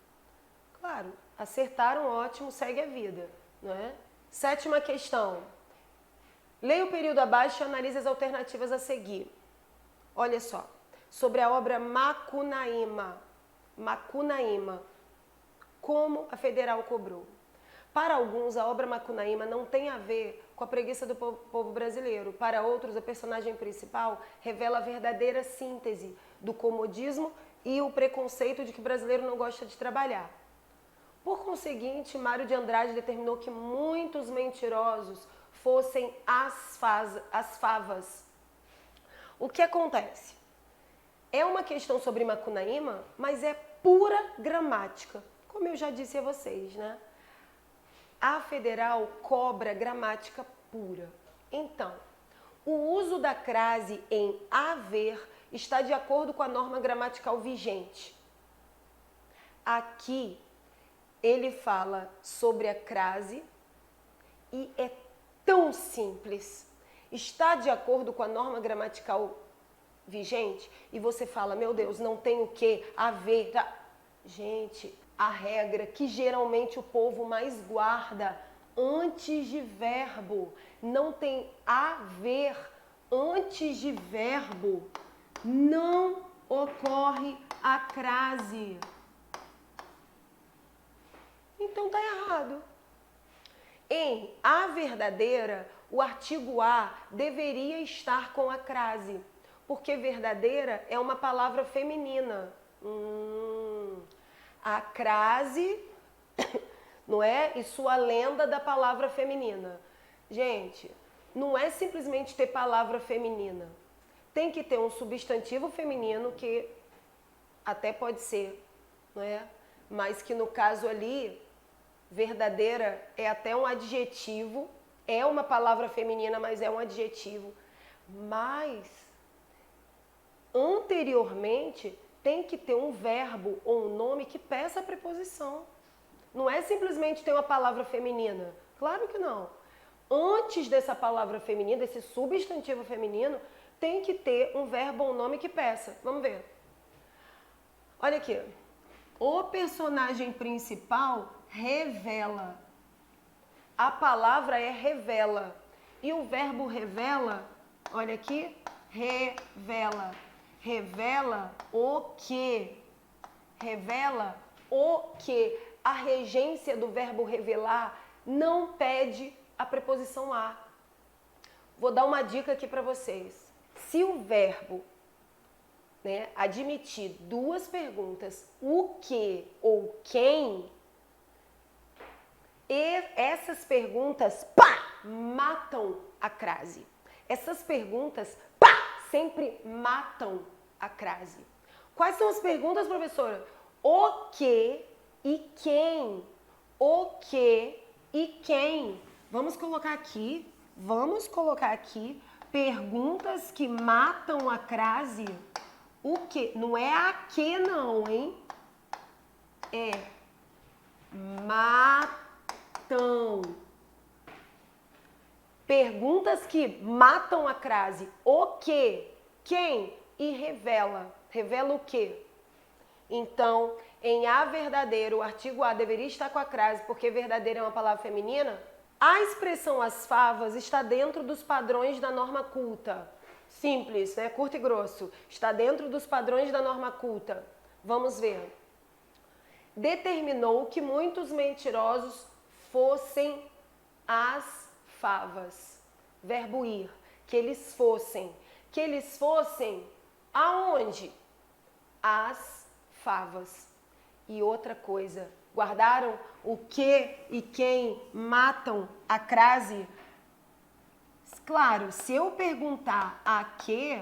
Claro, acertaram, ótimo, segue a vida, não é? Sétima questão. Leia o período abaixo e analise as alternativas a seguir. Olha só, sobre a obra Macunaíma. Macunaíma. Como a Federal cobrou. Para alguns, a obra Macunaíma não tem a ver com a preguiça do povo brasileiro. Para outros, a personagem principal revela a verdadeira síntese do comodismo e o preconceito de que o brasileiro não gosta de trabalhar. Por conseguinte, Mário de Andrade determinou que muitos mentirosos fossem as favas. O que acontece? É uma questão sobre Macunaíma, mas é pura gramática, como eu já disse a vocês, né? A Federal cobra gramática pura. Então, o uso da crase em haver está de acordo com a norma gramatical vigente. Aqui, ele fala sobre a crase e é tão simples. Está de acordo com a norma gramatical vigente? E você fala, meu Deus, não tem o que haver. Tá? Gente, a regra que geralmente o povo mais guarda antes de verbo, não tem haver antes de verbo, não ocorre a crase. Então tá errado. Em a verdadeira, o artigo a deveria estar com a crase, porque verdadeira é uma palavra feminina. A crase, não é? E sua lenda da palavra feminina. Gente, não é simplesmente ter palavra feminina. Tem que ter um substantivo feminino que até pode ser, não é? Mas que no caso ali, verdadeira é até um adjetivo, é uma palavra feminina, mas é um adjetivo. Mas, anteriormente, tem que ter um verbo ou um nome que peça a preposição. Não é simplesmente ter uma palavra feminina. Claro que não. Antes dessa palavra feminina, desse substantivo feminino, tem que ter um verbo ou um nome que peça. Vamos ver. Olha aqui. O personagem principal revela. A palavra é revela. E o verbo revela, olha aqui, revela. Revela o quê? Revela o quê? A regência do verbo revelar não pede a preposição a. Vou dar uma dica aqui para vocês. Se o verbo, né, admitir duas perguntas, o que ou quem, e essas perguntas, matam a crase. Essas perguntas, sempre matam a crase. Quais são as perguntas, professora? O que e quem? O que e quem? Vamos colocar aqui perguntas que matam a crase. O que? Não é a que não, hein? É matam. Perguntas que matam a crase. O que? Quem? E revela. Revela o quê? Então, em a verdadeiro, o artigo a deveria estar com a crase, porque verdadeiro é uma palavra feminina. A expressão as favas está dentro dos padrões da norma culta. Simples, né? Curto e grosso. Está dentro dos padrões da norma culta. Vamos ver. Determinou que muitos mentirosos fossem as favas. Verbo ir. Que eles fossem. Que eles fossem aonde? As favas. E outra coisa, guardaram o que e quem matam a crase? Claro, se eu perguntar a que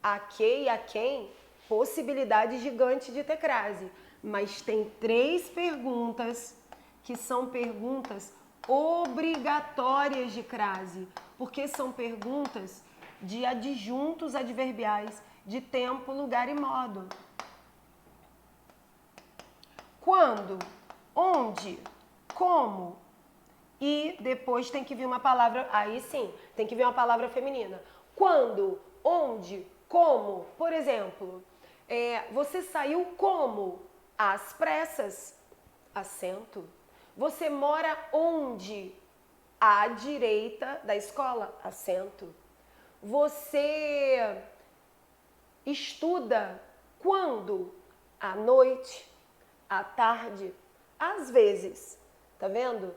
e a quem, possibilidade gigante de ter crase. Mas tem 3 perguntas que são perguntas obrigatórias de crase, porque são perguntas de adjuntos adverbiais de tempo, lugar e modo. quando, onde, como. E depois tem que vir uma palavra, aí sim, tem que vir uma palavra feminina. Quando, onde, como. Por exemplo, você saiu como? Às pressas. Assento. Você mora onde? À direita da escola. Assento. Você estuda quando? À noite, à tarde, às vezes. Tá vendo?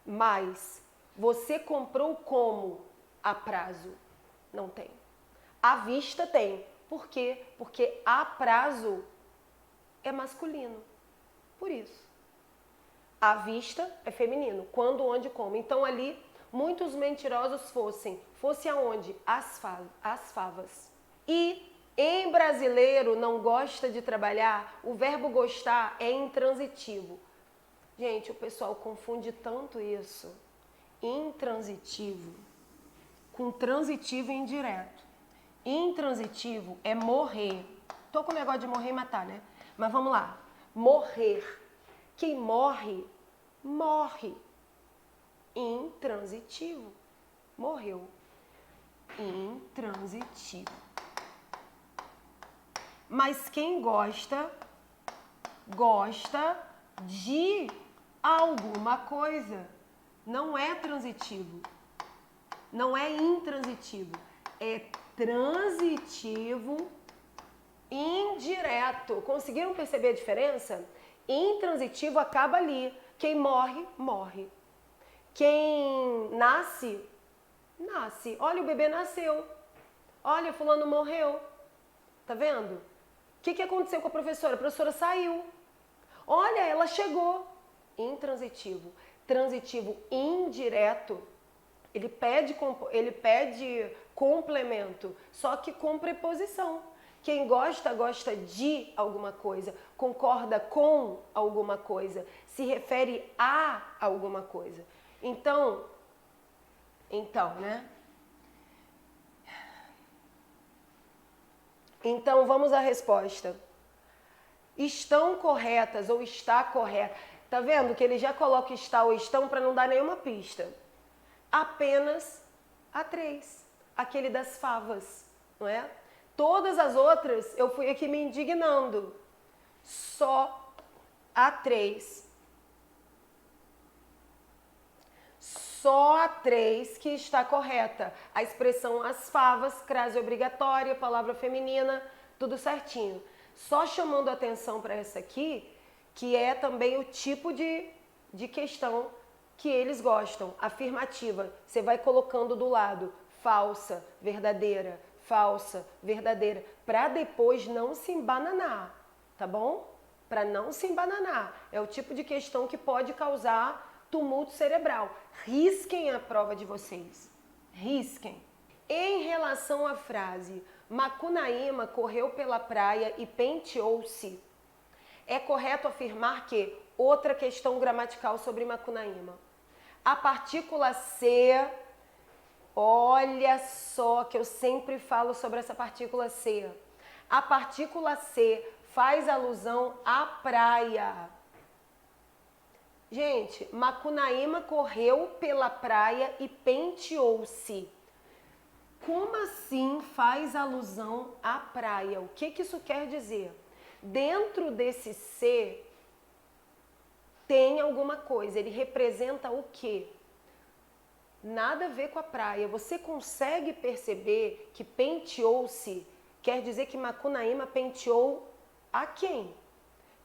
Mas você comprou como? A prazo? Não tem. À vista tem. Por quê? Porque a prazo é masculino. Por isso. À vista é feminino. Quando, onde, como. Então ali, muitos mentirosos fosse aonde? As favas. E em brasileiro não gosta de trabalhar, o verbo gostar é intransitivo. Gente, o pessoal confunde tanto isso. Intransitivo com transitivo e indireto. Intransitivo é morrer. Tô com o negócio de morrer e matar, né? Mas vamos lá. Morrer. Quem morre, morre. Intransitivo. Morreu. Intransitivo. Mas quem gosta, gosta de alguma coisa. Não é transitivo. Não é intransitivo. É transitivo indireto. Conseguiram perceber a diferença? Intransitivo acaba ali. Quem morre, morre. Quem nasce, nasce. Olha, o bebê nasceu. Olha, fulano morreu. Tá vendo? O que aconteceu com a professora? A professora saiu. Olha, ela chegou. Intransitivo. Transitivo indireto. Ele pede complemento, só que com preposição. Quem gosta, gosta de alguma coisa, concorda com alguma coisa, se refere a alguma coisa. Então, né? Então, vamos à resposta. Estão corretas ou está correta. Tá vendo que ele já coloca está ou estão para não dar nenhuma pista. Apenas a 3, aquele das favas, não é? Todas as outras eu fui aqui me indignando. Só a 3. Só a 3 que está correta. A expressão as favas, crase obrigatória, palavra feminina, tudo certinho. Só chamando atenção para essa aqui, que é também o tipo de questão que eles gostam. Afirmativa, você vai colocando do lado falsa, verdadeira, para depois não se embananar, tá bom? Para não se embananar. É o tipo de questão que pode causar tumulto cerebral. Risquem a prova de vocês. Risquem. Em relação à frase, Macunaíma correu pela praia e penteou-se, é correto afirmar que, outra questão gramatical sobre Macunaíma, a partícula C, olha só que eu sempre falo sobre essa partícula C. A partícula C faz alusão à praia. Gente, Macunaíma correu pela praia e penteou-se. Como assim faz alusão à praia? O que isso quer dizer? Dentro desse C tem alguma coisa, ele representa o quê? Nada a ver com a praia. Você consegue perceber que penteou-se quer dizer que Macunaíma penteou a quem?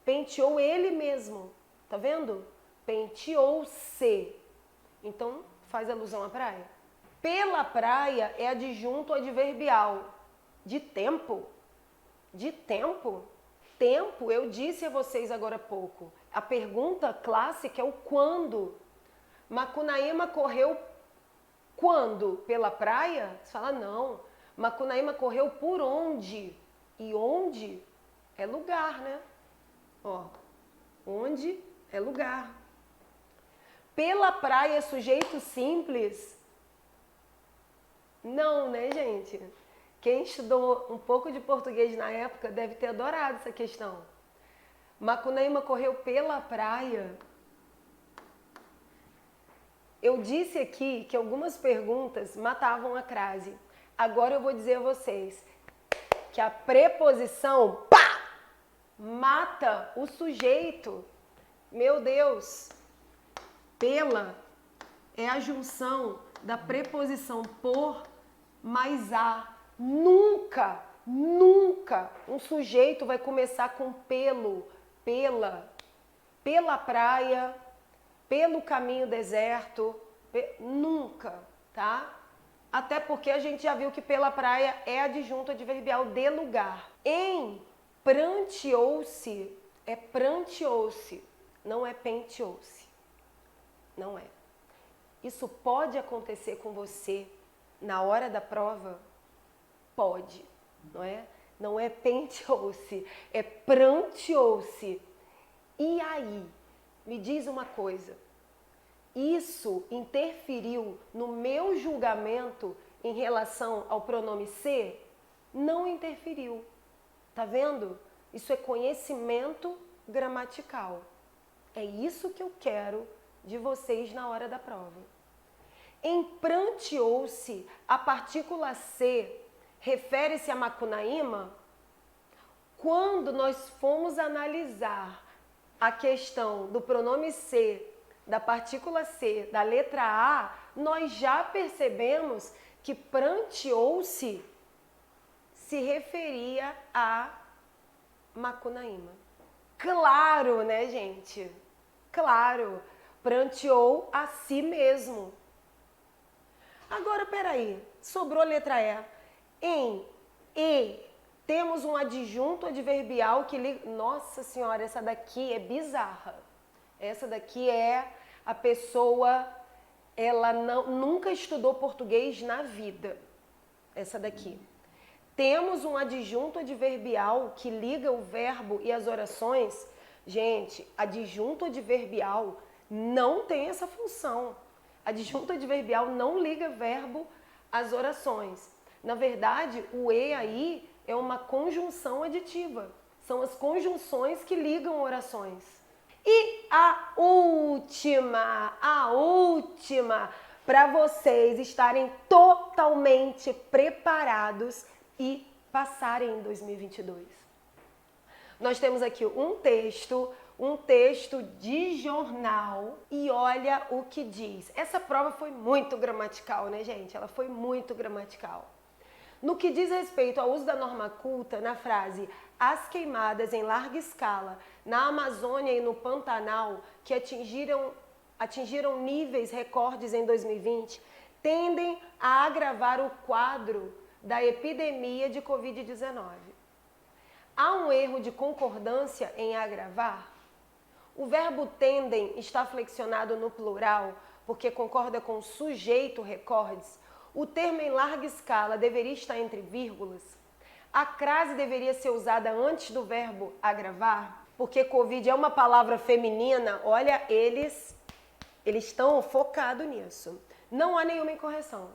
Penteou ele mesmo, tá vendo? Penteou-se. Então faz alusão à praia. Pela praia é adjunto adverbial. De tempo? De tempo? Tempo, eu disse a vocês agora há pouco. A pergunta clássica é o quando. Macunaíma correu quando? Pela praia? Você fala, não. Macunaíma correu por onde? E onde é lugar, né? Ó, onde é lugar. Pela praia é sujeito simples? Não, né, gente? Quem estudou um pouco de português na época deve ter adorado essa questão. Macunaíma correu pela praia. Eu disse aqui que algumas perguntas matavam a crase. Agora eu vou dizer a vocês que a preposição pá mata o sujeito. Meu Deus! Pela é a junção da preposição por mais a. Nunca um sujeito vai começar com pelo, pela praia, pelo caminho deserto, nunca, tá? Até porque a gente já viu que pela praia é adjunto adverbial de lugar. Em pranteou-se, é pranteou-se, não é penteou-se. Não é. Isso pode acontecer com você na hora da prova? Pode, não é? Não é penteou-se, é pranteou-se. E aí, me diz uma coisa, isso interferiu no meu julgamento em relação ao pronome ser? Não interferiu. Tá vendo? Isso é conhecimento gramatical. É isso que eu quero de vocês na hora da prova. Em pranteou-se, a partícula C refere-se a Macunaíma? Quando nós fomos analisar a questão do pronome C, da partícula C, da letra A, nós já percebemos que pranteou-se se referia a Macunaíma. Claro, né, gente? Claro, pranteou a si mesmo. Agora, peraí, sobrou a letra E. Em E, temos um adjunto adverbial que liga... Nossa Senhora, essa daqui é bizarra. Essa daqui é a pessoa, ela nunca estudou português na vida. Essa daqui. Temos um adjunto adverbial que liga o verbo e as orações. Gente, adjunto adverbial não tem essa função. Adjunto adverbial não liga verbo às orações. Na verdade, o E aí é uma conjunção aditiva. São as conjunções que ligam orações. E a última, para vocês estarem totalmente preparados e passarem em 2022. Nós temos aqui um texto de jornal e olha o que diz. Essa prova foi muito gramatical, né, gente? Ela foi muito gramatical. No que diz respeito ao uso da norma culta, na frase as queimadas em larga escala na Amazônia e no Pantanal que atingiram níveis recordes em 2020, tendem a agravar o quadro da epidemia de Covid-19. Há um erro de concordância em agravar? O verbo tendem está flexionado no plural porque concorda com o sujeito recordes. O termo em larga escala deveria estar entre vírgulas. A crase deveria ser usada antes do verbo agravar, porque Covid é uma palavra feminina. Olha, eles estão focados nisso. Não há nenhuma incorreção.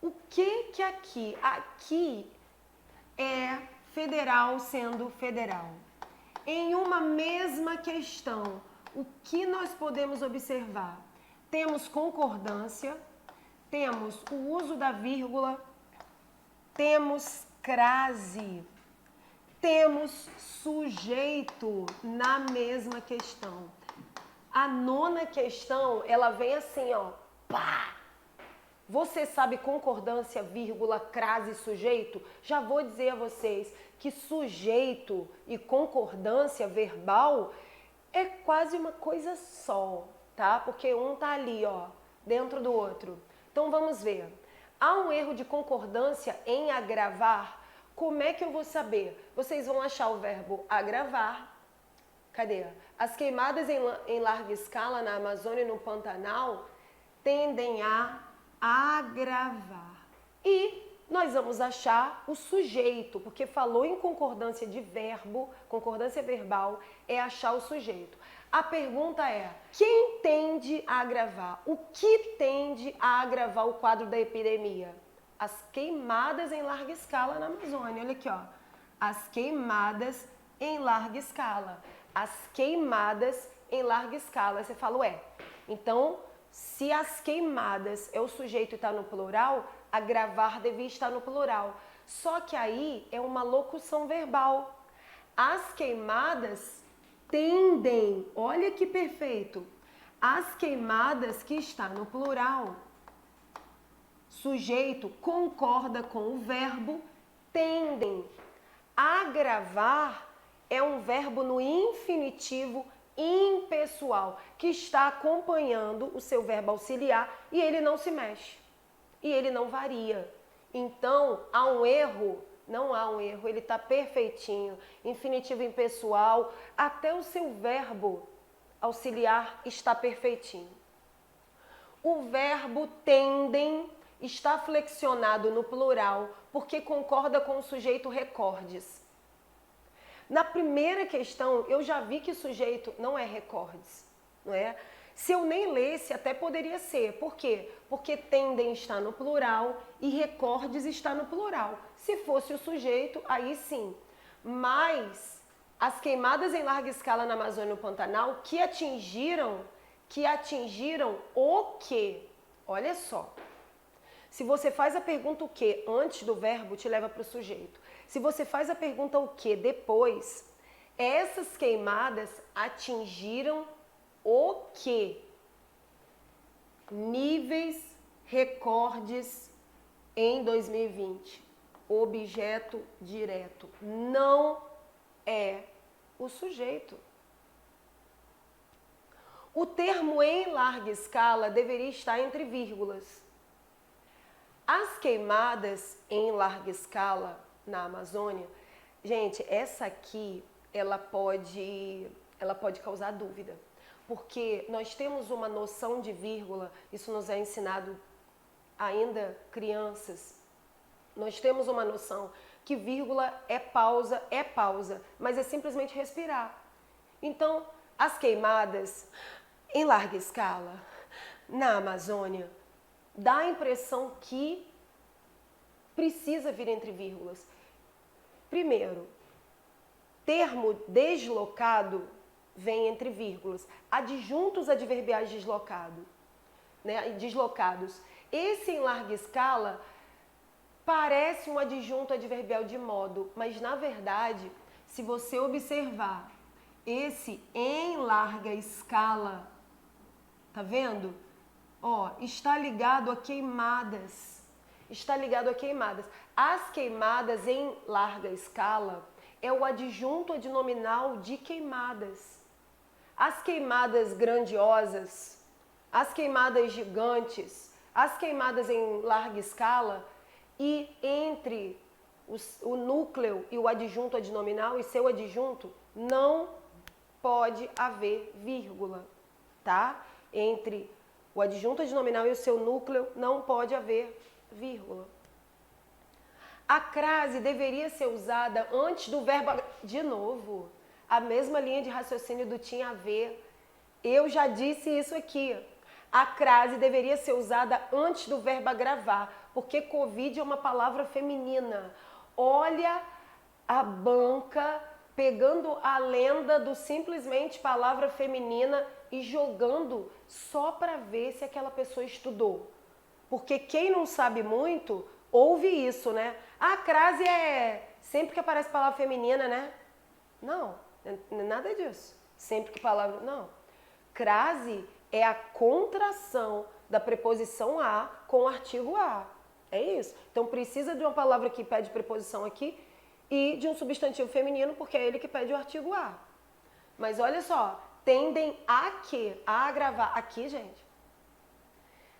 O que aqui? Aqui é federal sendo federal. Em uma mesma questão, o que nós podemos observar? Temos concordância, temos o uso da vírgula, temos crase, temos sujeito na mesma questão. A nona questão, ela vem assim, ó, pá! Você sabe concordância, vírgula, crase, sujeito? Já vou dizer a vocês que sujeito e concordância verbal é quase uma coisa só, tá? Porque um tá ali, ó, dentro do outro. Então vamos ver. Há um erro de concordância em agravar. Como é que eu vou saber? Vocês vão achar o verbo agravar. Cadê? As queimadas em larga escala na Amazônia e no Pantanal tendem a agravar. E nós vamos achar o sujeito, porque falou em concordância de verbo, concordância verbal, é achar o sujeito. A pergunta é, quem tende a agravar? O que tende a agravar o quadro da epidemia? As queimadas em larga escala na Amazônia. Olha aqui, ó. As queimadas em larga escala. As queimadas em larga escala. Você fala, ué, então, se as queimadas é o sujeito e está no plural, agravar devia estar no plural. Só que aí é uma locução verbal. As queimadas tendem, olha que perfeito, as queimadas que está no plural, sujeito concorda com o verbo tendem. Agravar é um verbo no infinitivo impessoal, que está acompanhando o seu verbo auxiliar e ele não se mexe, e ele não varia. Então, há um erro? Não há um erro, ele está perfeitinho, infinitivo impessoal, até o seu verbo auxiliar está perfeitinho. O verbo tendem está flexionado no plural porque concorda com o sujeito recordes. Na primeira questão, eu já vi que o sujeito não é recordes, não é? Se eu nem lesse, até poderia ser. Por quê? Porque tendem está no plural e recordes está no plural. Se fosse o sujeito, aí sim. Mas as queimadas em larga escala na Amazônia e no Pantanal que atingiram o quê? Olha só. Se você faz a pergunta o que antes do verbo, te leva para o sujeito. Se você faz a pergunta o que depois, essas queimadas atingiram o que? Níveis recordes em 2020. Objeto direto. Não é o sujeito. O termo em larga escala deveria estar entre vírgulas. As queimadas em larga escala na Amazônia, gente, essa aqui, ela pode causar dúvida, porque nós temos uma noção de vírgula, isso nos é ensinado ainda crianças, nós temos uma noção que vírgula é pausa, mas é simplesmente respirar. Então, as queimadas em larga escala na Amazônia, dá a impressão que precisa vir entre vírgulas. Primeiro, termo deslocado vem entre vírgulas. Adjuntos adverbiais deslocados. Esse em larga escala parece um adjunto adverbial de modo, mas na verdade, se você observar esse em larga escala, tá vendo? Ó, está ligado a queimadas. Está ligado a queimadas. As queimadas em larga escala é o adjunto adnominal de queimadas. As queimadas grandiosas, as queimadas gigantes, as queimadas em larga escala e entre o núcleo e o adjunto adnominal e seu adjunto não pode haver vírgula, tá? Entre o adjunto adnominal e o seu núcleo não pode haver vírgula. A crase deveria ser usada antes do verbo... De novo, a mesma linha de raciocínio do tinha a ver. Eu já disse isso aqui. A crase deveria ser usada antes do verbo agravar, porque Covid é uma palavra feminina. Olha a banca pegando a lenda do simplesmente palavra feminina e jogando só para ver se aquela pessoa estudou. Porque quem não sabe muito, ouve isso, né? A crase é sempre que aparece palavra feminina, né? Não, não é nada disso. Sempre que palavra... Não. Crase é a contração da preposição a com o artigo a. É isso. Então precisa de uma palavra que pede preposição aqui e de um substantivo feminino, porque é ele que pede o artigo a. Mas olha só, tendem a quê? A agravar. Aqui, gente.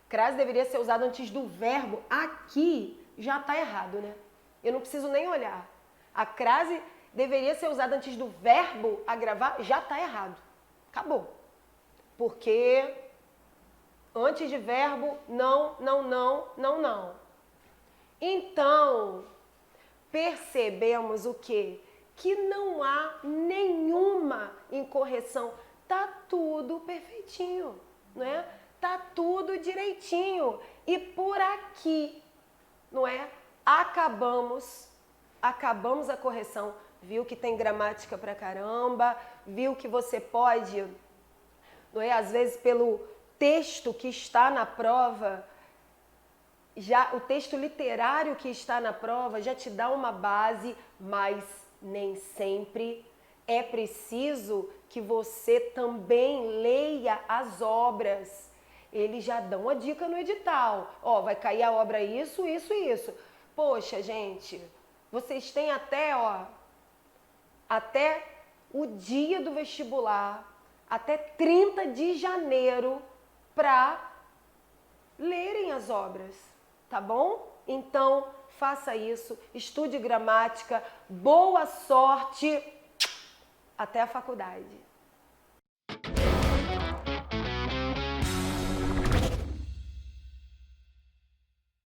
Crase deveria ser usado antes do verbo. Aqui já está errado, né? Eu não preciso nem olhar. A crase deveria ser usada antes do verbo agravar. Já está errado. Acabou. Porque antes de verbo, não. Então, percebemos o quê? Que não há nenhuma incorreção. Tá tudo perfeitinho, não é? Tá tudo direitinho. E por aqui, não é? Acabamos a correção viu que tem gramática pra caramba, viu que você pode, não é? Às vezes pelo texto que está na prova, já o texto literário que está na prova já te dá uma base, mas nem sempre é preciso que você também leia as obras. Eles já dão a dica no edital. Ó, vai cair a obra isso, isso e isso. Poxa, gente, vocês têm até o dia do vestibular, até 30 de janeiro, para lerem as obras, tá bom? Então, faça isso, estude gramática, boa sorte, até a faculdade.